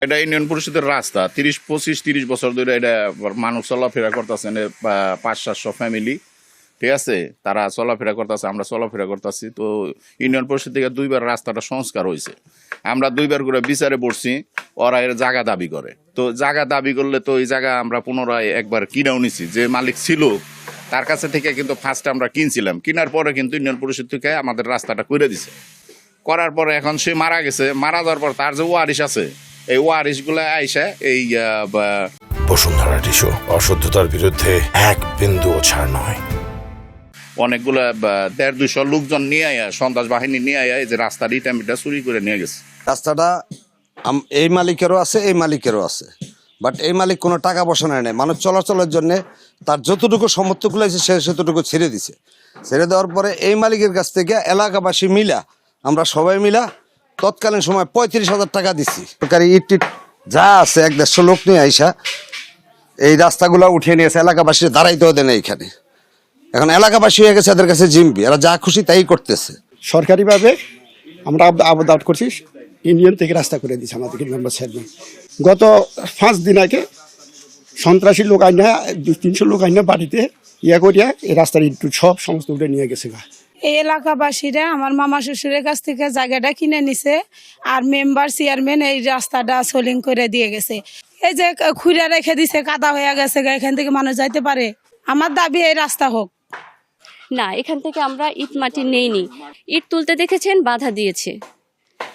এটা ইউনিয়ন পরিষদের রাস্তা 30 বছর ধরে এটা মানুষ চলাফেরা করতেছে, 500-700 ফ্যামিলি, ঠিক আছে, তারা চলাফেরা করতেছে, আমরা চলাফেরা করতেছি। তো ইউনিয়ন পরিষদ থেকে 2বার রাস্তাটা সংস্কার হয়েছে, আমরা 2বার করে বিচারে পড়ছি, ওরা এর জায়গা দাবি করে। তো জায়গা দাবি করলে তো এই জায়গা আমরা পুনরায় একবার কিনেও নিছি, যে মালিক ছিল তার কাছে থেকে কিন্তু ফার্স্ট আমরা কিনছিলাম, কেনার পরে কিন্তু ইউনিয়ন পরিষদ থেকে আমাদের রাস্তাটা করে দিছে। করার পরে এখন সে মারা গেছে, মারা যাওয়ার পর তার যে ওয়ারিশ আছে, এই ওয়ারিশ গুলা আইসা এই বসুন্ধরা টিস্যু অশুদ্ধতার বিরুদ্ধে এক বিন্দুও ছাড় নয়। অনেকগুলা 150-200 লোকজন নিয়ে আয়া, সন্ত্রাস বাহিনী নিয়ে আয়া এই যে রাস্তার ইটামিটা চুরি করে নিয়ে গেছে। রাস্তাটা এই মালিকেরও আছে, এই মালিকেরও আছে, বাট এই মালিক কোনো টাকা পয়সা নেয় নাই, মানুষ চলাচলের জন্য তার যতটুকু সমর্থ খুলেছে সে সেতটুকু ছেড়ে দিছে। ছেড়ে দেওয়ার পরে এই মালিকের কাছ থেকে এলাকাবাসী মিলা, আমরা সবাই মিলা তৎকালীন সময় 35,000 টাকা দিচ্ছি। সরকারি ইট টিট যা আছে 150 লোক নিয়ে আইসা এই রাস্তাগুলো উঠিয়ে নিয়েছে, এলাকাবাসী দাঁড়াইতেও দেন এইখানে। এখন এলাকাবাসী হয়ে গেছে এদের কাছে জিম্বি, এরা যা খুশি তাই করতেছে। সরকারিভাবে আমরা আবেদন করছি, ইউনিয়ন থেকে রাস্তা করে দিচ্ছে আমাদেরকে মেম্বার চেয়ারম্যান। গত 5 দিন আগে সন্ত্রাসী লোক আইনা 200-300 লোক আইনা বাড়িতে করিয়া এই রাস্তার ইট সব সমস্ত উঠে নিয়ে গেছে। এই এলাকাবাসীরা আমার মামা শ্বশুরের কাছ থেকে জায়গাটা কিনে নিছে, আর মেম্বার চেয়ারম্যান এই রাস্তাটা সোলিং করে দিয়ে গেছে। এই যে খুঁড়ে রেখে দিছে, কাদা হয়ে গেছে, এখান থেকে মানুষ যাইতে পারে। আমার দাবি এই রাস্তা হোক। না, এখান থেকে আমরা ইট মাটি নেইনি, ইট তুলতে দেখেছেন বাধা দিয়েছে,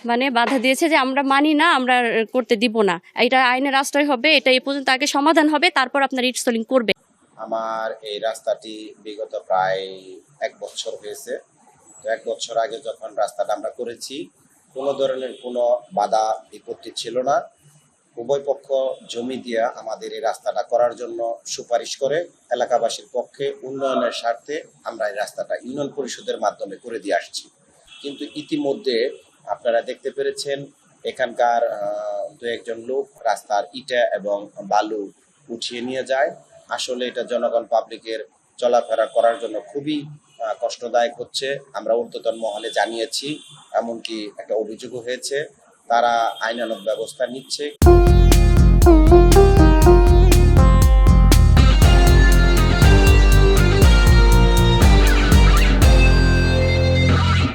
মানে বাধা দিয়েছে যে আমরা মানি না, আমরা করতে দিব না, এটা আইনের আশ্রয় হবে, এটা এই পর্যন্ত আগে সমাধান হবে, তারপর আপনার ইট সোলিং করবে। আমার এই রাস্তাটি বিগত প্রায় 1 বছর হয়েছে। তো 1 বছর আগে যখন রাস্তাটা আমরা করেছি, কোনো ধরনের কোনো বাধা বিপত্তি ছিল না। উভয় পক্ষ জমি দিয়ে আমাদের এই রাস্তাটা করার জন্য সুপারিশ করে এলাকাবাসীর পক্ষে উন্নয়নের স্বার্থে আমরা এই রাস্তাটা ইউনিয়ন পরিষদের মাধ্যমে করে দিয়ে আসছি। কিন্তু ইতিমধ্যে আপনারা দেখতে পেরেছেন এখানকার 2-1 লোক রাস্তার ইটা এবং বালু উঠিয়ে নিয়ে যায়। আসলে এটা জনগণ পাবলিকের চলাফেরা করার জন্য খুবই কষ্টদায়ক হচ্ছে। আমরা ঊর্ধ্বতন মহলে জানিয়েছি, এমনকি একটা অভিযোগও হয়েছে, তারা আইনানুগ ব্যবস্থা নিচ্ছে।